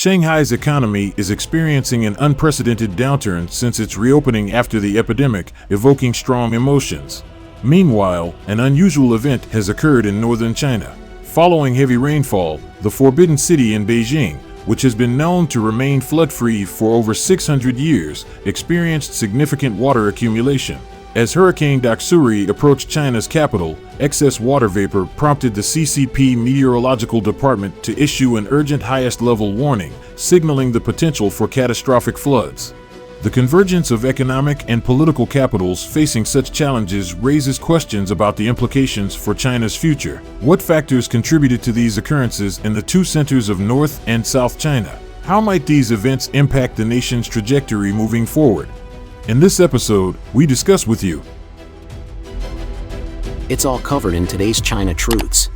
Shanghai's economy is experiencing an unprecedented downturn since its reopening after the epidemic, evoking strong emotions. Meanwhile, an unusual event has occurred in northern China. Following heavy rainfall, the Forbidden City in Beijing, which has been known to remain flood-free for over 600 years, experienced significant water accumulation. As Hurricane Doksuri approached China's capital, excess water vapor prompted the CCP Meteorological Department to issue an urgent highest-level warning, signaling the potential for catastrophic floods. The convergence of economic and political capitals facing such challenges raises questions about the implications for China's future. What factors contributed to these occurrences in the two centers of North and South China? How might these events impact the nation's trajectory moving forward? In this episode, we discuss with you. It's all covered in today's China Truths.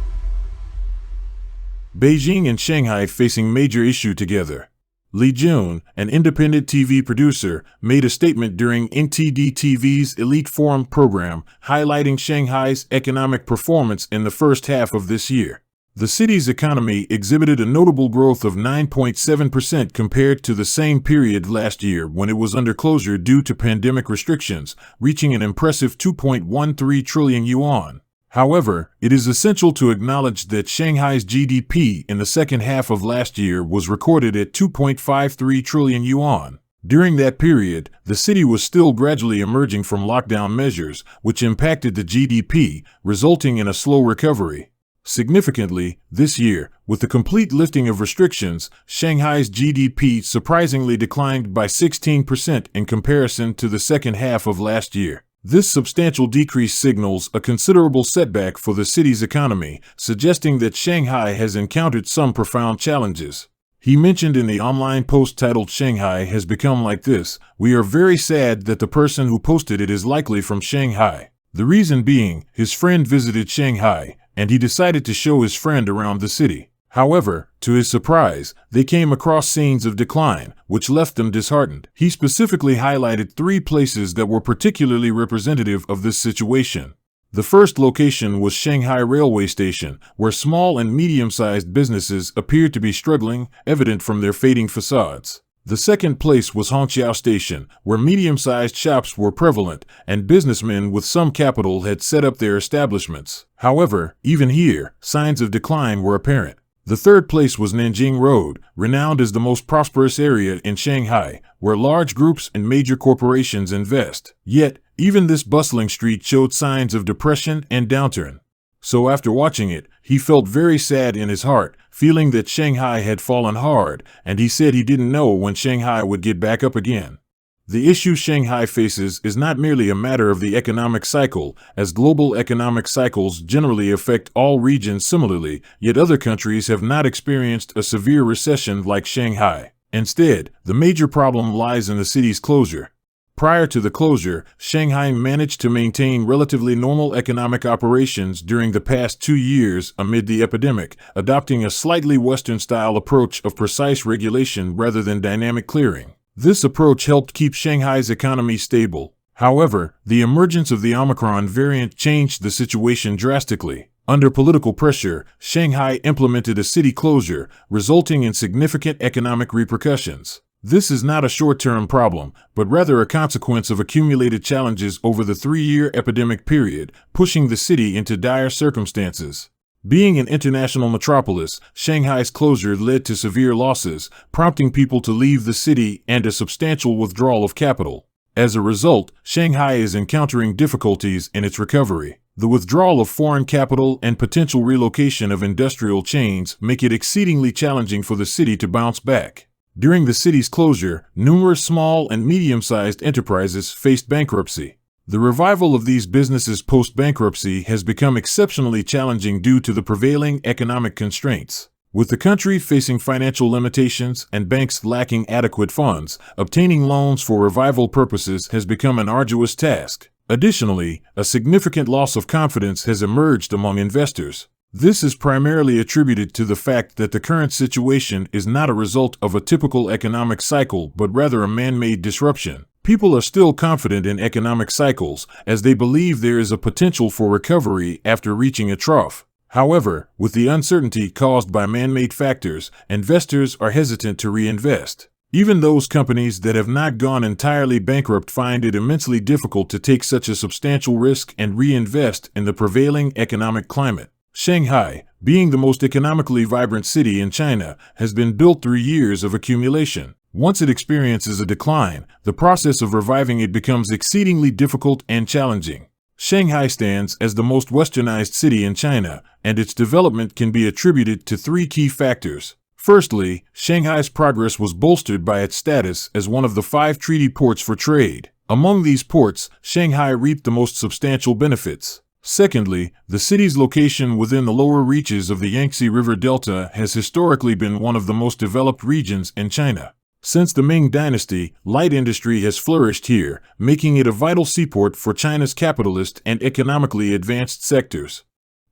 Beijing and Shanghai facing major issue together. Li Jun, an independent TV producer, made a statement during NTD TV's Elite Forum program, highlighting Shanghai's economic performance in the first half of this year. The city's economy exhibited a notable growth of 9.7% compared to the same period last year when it was under closure due to pandemic restrictions, reaching an impressive 2.13 trillion yuan. However, it is essential to acknowledge that Shanghai's GDP in the second half of last year was recorded at 2.53 trillion yuan. During that period, the city was still gradually emerging from lockdown measures, which impacted the GDP, resulting in a slow recovery. Significantly, this year, with the complete lifting of restrictions, Shanghai's GDP surprisingly declined by 16% in comparison to the second half of last year. This substantial decrease signals a considerable setback for the city's economy, suggesting that Shanghai has encountered some profound challenges. He mentioned in the online post titled "Shanghai has become like this. We are very sad that the person who posted it is likely from Shanghai. The reason being, his friend visited Shanghai, and he decided to show his friend around the city. However, to his surprise, they came across scenes of decline, which left them disheartened. He specifically highlighted 3 places that were particularly representative of this situation. The first location was Shanghai Railway Station, where small and medium-sized businesses appeared to be struggling, evident from their fading facades. The second place was Hongqiao Station, where medium-sized shops were prevalent, and businessmen with some capital had set up their establishments. However, even here, signs of decline were apparent. The third place was Nanjing Road, renowned as the most prosperous area in Shanghai, where large groups and major corporations invest. Yet, even this bustling street showed signs of depression and downturn. So after watching it, he felt very sad in his heart, feeling that Shanghai had fallen hard, and he said he didn't know when Shanghai would get back up again. The issue Shanghai faces is not merely a matter of the economic cycle, as global economic cycles generally affect all regions similarly, yet other countries have not experienced a severe recession like Shanghai. Instead, the major problem lies in the city's closure. Prior to the closure, Shanghai managed to maintain relatively normal economic operations during the past 2 years amid the epidemic, adopting a slightly Western-style approach of precise regulation rather than dynamic clearing. This approach helped keep Shanghai's economy stable. However, the emergence of the Omicron variant changed the situation drastically. Under political pressure, Shanghai implemented a city closure, resulting in significant economic repercussions. This is not a short-term problem, but rather a consequence of accumulated challenges over the 3-year epidemic period, pushing the city into dire circumstances. Being an international metropolis, Shanghai's closure led to severe losses, prompting people to leave the city and a substantial withdrawal of capital. As a result, Shanghai is encountering difficulties in its recovery. The withdrawal of foreign capital and potential relocation of industrial chains make it exceedingly challenging for the city to bounce back. During the city's closure, numerous small and medium-sized enterprises faced bankruptcy. The revival of these businesses post-bankruptcy has become exceptionally challenging due to the prevailing economic constraints. With the country facing financial limitations and banks lacking adequate funds, obtaining loans for revival purposes has become an arduous task. Additionally, a significant loss of confidence has emerged among investors. This is primarily attributed to the fact that the current situation is not a result of a typical economic cycle but rather a man-made disruption. People are still confident in economic cycles as they believe there is a potential for recovery after reaching a trough. However, with the uncertainty caused by man-made factors, investors are hesitant to reinvest. Even those companies that have not gone entirely bankrupt find it immensely difficult to take such a substantial risk and reinvest in the prevailing economic climate. Shanghai, being the most economically vibrant city in China, has been built through years of accumulation. Once it experiences a decline, the process of reviving it becomes exceedingly difficult and challenging. Shanghai stands as the most westernized city in China, and its development can be attributed to three key factors. Firstly, Shanghai's progress was bolstered by its status as one of the 5 treaty ports for trade. Among these ports, Shanghai reaped the most substantial benefits. Secondly, the city's location within the lower reaches of the Yangtze River Delta has historically been one of the most developed regions in China. Since the Ming Dynasty, light industry has flourished here, making it a vital seaport for China's capitalist and economically advanced sectors.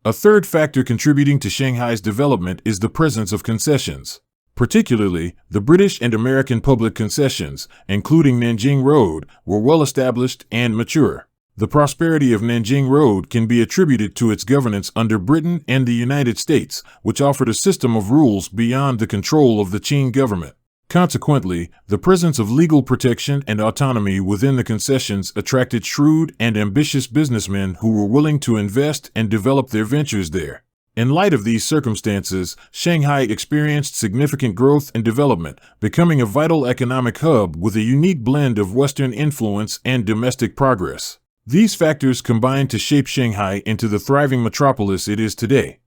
A third factor contributing to Shanghai's development is the presence of concessions. Particularly, the British and American public concessions, including Nanjing Road, were well established and mature. The prosperity of Nanjing Road can be attributed to its governance under Britain and the United States, which offered a system of rules beyond the control of the Qing government. Consequently, the presence of legal protection and autonomy within the concessions attracted shrewd and ambitious businessmen who were willing to invest and develop their ventures there. In light of these circumstances, Shanghai experienced significant growth and development, becoming a vital economic hub with a unique blend of Western influence and domestic progress. These factors combined to shape Shanghai into the thriving metropolis it is today.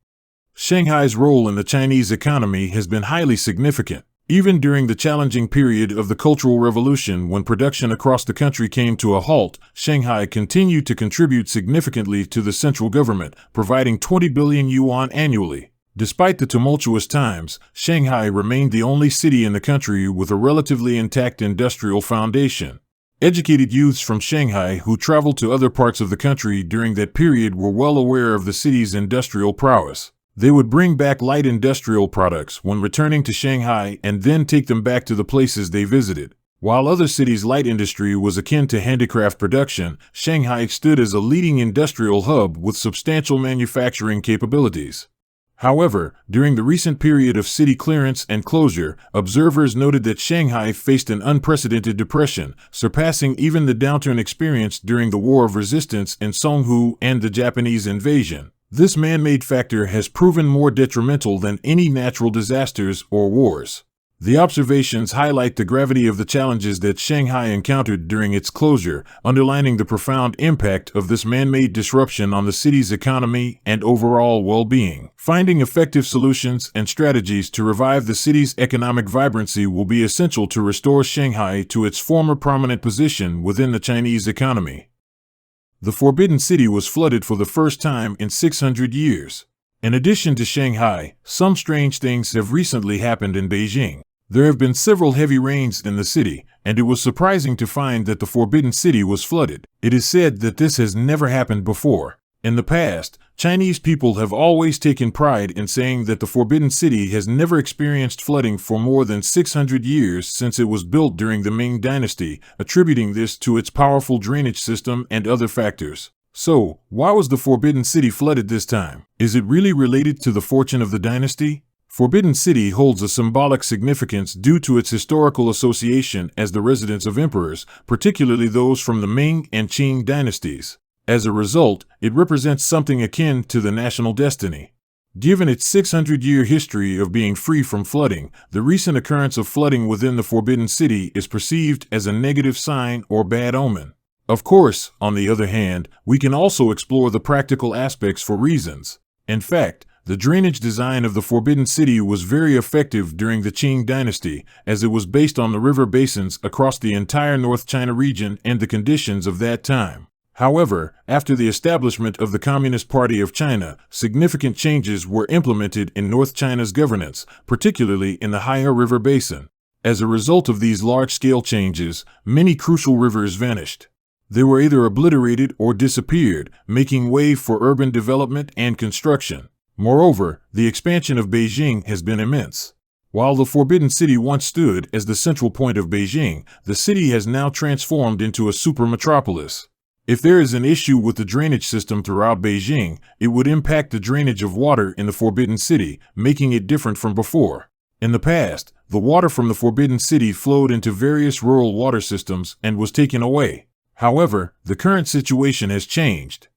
Shanghai's role in the Chinese economy has been highly significant. Even during the challenging period of the Cultural Revolution, when production across the country came to a halt, Shanghai continued to contribute significantly to the central government, providing 20 billion yuan annually. Despite the tumultuous times, Shanghai remained the only city in the country with a relatively intact industrial foundation. Educated youths from Shanghai who traveled to other parts of the country during that period were well aware of the city's industrial prowess. They would bring back light industrial products when returning to Shanghai and then take them back to the places they visited. While other cities' light industry was akin to handicraft production, Shanghai stood as a leading industrial hub with substantial manufacturing capabilities. However, during the recent period of city clearance and closure, observers noted that Shanghai faced an unprecedented depression, surpassing even the downturn experienced during the War of Resistance in Songhu and the Japanese invasion. This man-made factor has proven more detrimental than any natural disasters or wars. The observations highlight the gravity of the challenges that Shanghai encountered during its closure, underlining the profound impact of this man-made disruption on the city's economy and overall well-being. Finding effective solutions and strategies to revive the city's economic vibrancy will be essential to restore Shanghai to its former prominent position within the Chinese economy. The Forbidden City was flooded for the first time in 600 years. In addition to Shanghai, some strange things have recently happened in Beijing. There have been several heavy rains in the city, and it was surprising to find that the Forbidden City was flooded. It is said that this has never happened before. In the past, Chinese people have always taken pride in saying that the Forbidden City has never experienced flooding for more than 600 years since it was built during the Ming Dynasty, attributing this to its powerful drainage system and other factors. So, why was the Forbidden City flooded this time? Is it really related to the fortune of the dynasty? Forbidden City holds a symbolic significance due to its historical association as the residence of emperors, particularly those from the Ming and Qing dynasties. As a result, it represents something akin to the national destiny. Given its 600-year history of being free from flooding, the recent occurrence of flooding within the Forbidden City is perceived as a negative sign or bad omen. Of course, on the other hand, we can also explore the practical aspects for reasons. In fact, the drainage design of the Forbidden City was very effective during the Qing dynasty, as it was based on the river basins across the entire North China region and the conditions of that time. However, after the establishment of the Communist Party of China, significant changes were implemented in North China's governance, particularly in the Haihe River Basin. As a result of these large-scale changes, many crucial rivers vanished. They were either obliterated or disappeared, making way for urban development and construction. Moreover, the expansion of Beijing has been immense. While the Forbidden City once stood as the central point of Beijing, the city has now transformed into a super metropolis. If there is an issue with the drainage system throughout Beijing, it would impact the drainage of water in the Forbidden City, making it different from before. In the past, the water from the Forbidden City flowed into various rural water systems and was taken away. However, the current situation has changed.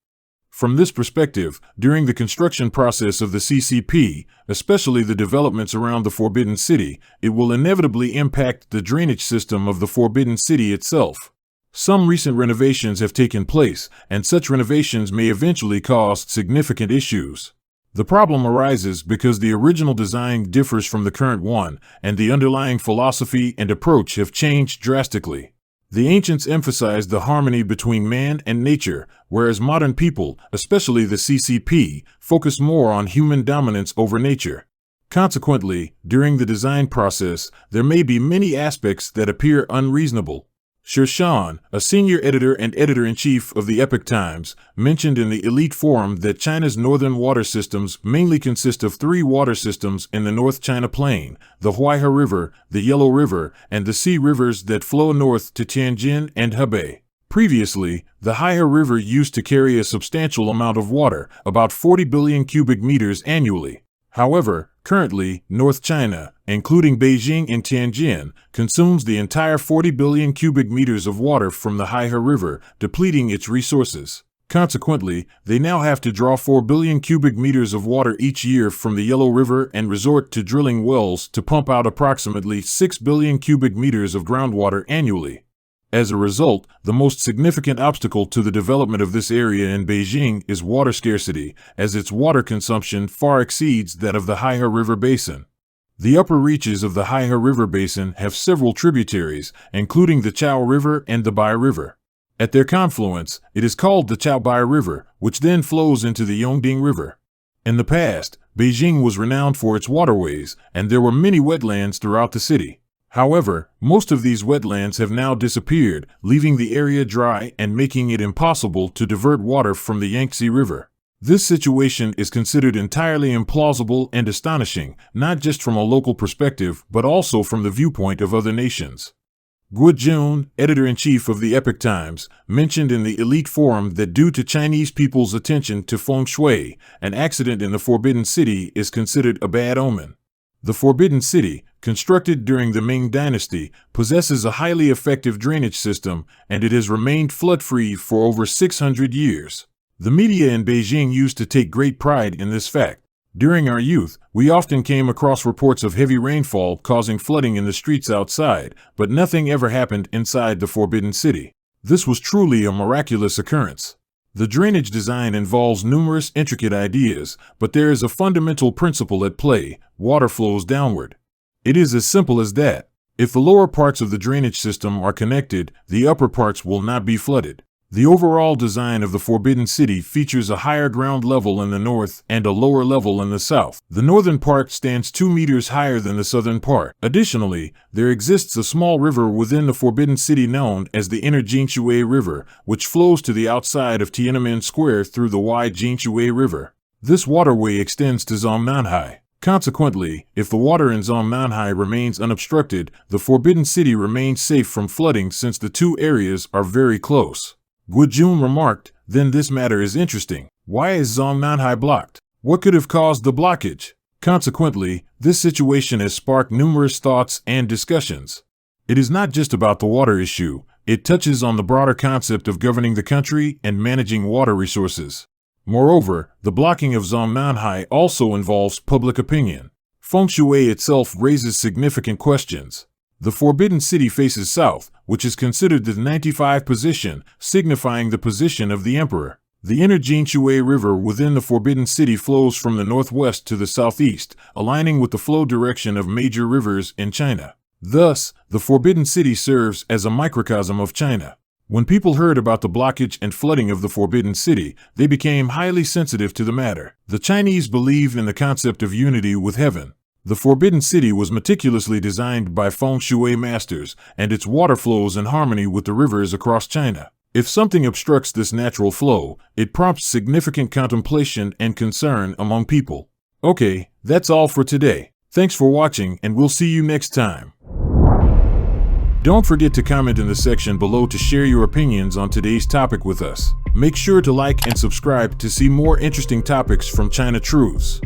From this perspective, during the construction process of the CCP, especially the developments around the Forbidden City, it will inevitably impact the drainage system of the Forbidden City itself. Some recent renovations have taken place, and such renovations may eventually cause significant issues. The problem arises because the original design differs from the current one, and the underlying philosophy and approach have changed drastically. The ancients emphasized the harmony between man and nature, whereas modern people, especially the CCP, focus more on human dominance over nature. Consequently, during the design process, there may be many aspects that appear unreasonable. Shan, a senior editor and editor-in-chief of the Epoch Times, mentioned in the Elite Forum that China's northern water systems mainly consist of 3 water systems in the North China Plain: the Huaihe River, the Yellow River, and the Sea rivers that flow north to Tianjin and Hebei. Previously, the Huaihe River used to carry a substantial amount of water, about 40 billion cubic meters annually. However, currently, North China, including Beijing and Tianjin, consumes the entire 40 billion cubic meters of water from the Huaihe River, depleting its resources. Consequently, they now have to draw 4 billion cubic meters of water each year from the Yellow River and resort to drilling wells to pump out approximately 6 billion cubic meters of groundwater annually. As a result, the most significant obstacle to the development of this area in Beijing is water scarcity, as its water consumption far exceeds that of the Huaihe River Basin. The upper reaches of the Huaihe River Basin have several tributaries, including the Chao River and the Bai River. At their confluence, it is called the Chao Bai River, which then flows into the Yongding River. In the past, Beijing was renowned for its waterways, and there were many wetlands throughout the city. However, most of these wetlands have now disappeared, leaving the area dry and making it impossible to divert water from the Yangtze River. This situation is considered entirely implausible and astonishing, not just from a local perspective, but also from the viewpoint of other nations. Guo Jun, editor-in-chief of the Epoch Times, mentioned in the Elite Forum that due to Chinese people's attention to feng shui, an accident in the Forbidden City is considered a bad omen. The Forbidden City, constructed during the Ming Dynasty, possesses a highly effective drainage system, and it has remained flood-free for over 600 years. The media in Beijing used to take great pride in this fact. During our youth, we often came across reports of heavy rainfall causing flooding in the streets outside, but nothing ever happened inside the Forbidden City. This was truly a miraculous occurrence. The drainage design involves numerous intricate ideas, but there is a fundamental principle at play: water flows downward. It is as simple as that. If the lower parts of the drainage system are connected, the upper parts will not be flooded. The overall design of the Forbidden City features a higher ground level in the north and a lower level in the south. The northern part stands 2 meters higher than the southern part. Additionally, there exists a small river within the Forbidden City known as the Inner Jinshui River, which flows to the outside of Tiananmen Square through the wide Jinshui River. This waterway extends to Zhongnanhai. Consequently, if the water in Zhongnanhai remains unobstructed, the Forbidden City remains safe from flooding since the two areas are very close. Guo Jun remarked, "Then this matter is interesting. Why is Zhongnanhai blocked? What could have caused the blockage?" Consequently, this situation has sparked numerous thoughts and discussions. It is not just about the water issue, it touches on the broader concept of governing the country and managing water resources. Moreover, the blocking of Zhongnanhai also involves public opinion. Feng Shui itself raises significant questions. The Forbidden City faces south, which is considered the 95th position, signifying the position of the emperor. The Inner Jinshui River within the Forbidden City flows from the northwest to the southeast, aligning with the flow direction of major rivers in China. Thus, the Forbidden City serves as a microcosm of China. When people heard about the blockage and flooding of the Forbidden City, they became highly sensitive to the matter. The Chinese believe in the concept of unity with heaven. The Forbidden City was meticulously designed by feng shui masters, and its water flows in harmony with the rivers across China. If something obstructs this natural flow, it prompts significant contemplation and concern among people. Okay, that's all for today. Thanks for watching, and we'll see you next time. Don't forget to comment in the section below to share your opinions on today's topic with us. Make sure to like and subscribe to see more interesting topics from China Truths.